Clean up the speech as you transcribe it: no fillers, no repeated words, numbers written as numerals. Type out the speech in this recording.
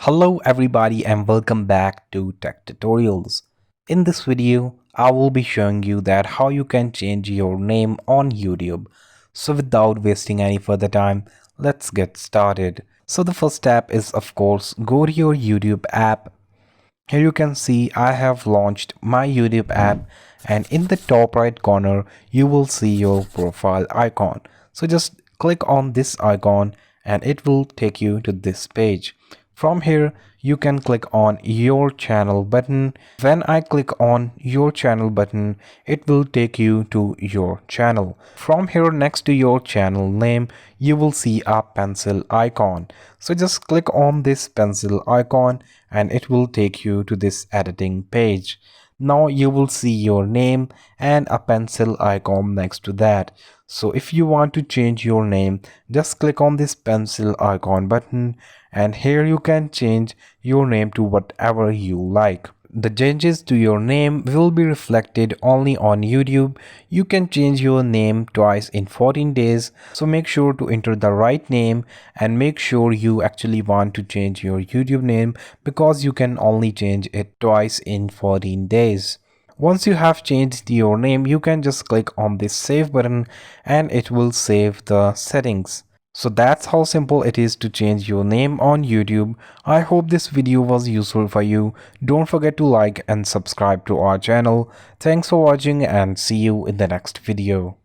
Hello everybody and welcome back to Tech Tutorials. In this video, I will be showing you that how you can change your name on YouTube. So without wasting any further time, let's get started. So the first step is of course go to your YouTube app. Here you can see I have launched my YouTube app and in the top right corner you will see your profile icon. So just click on this icon and it will take you to this page. From here you can click on your channel button. When I click on your channel button, it will take you to your channel. From here next to your channel name you will see a pencil icon. So just click on this pencil icon and it will take you to this editing page. Now you will see your name and a pencil icon next to that. So if you want to change your name, just click on this pencil icon button and here you can change your name to whatever you like. The changes to your name will be reflected only on YouTube. You can change your name twice in 14 days. So make sure to enter the right name and make sure you actually want to change your YouTube name because you can only change it twice in 14 days. Once you have changed your name, you can just click on this save button and it will save the settings. So that's how simple it is to change your name on YouTube. I hope this video was useful for you. Don't forget to like and subscribe to our channel. Thanks for watching and see you in the next video.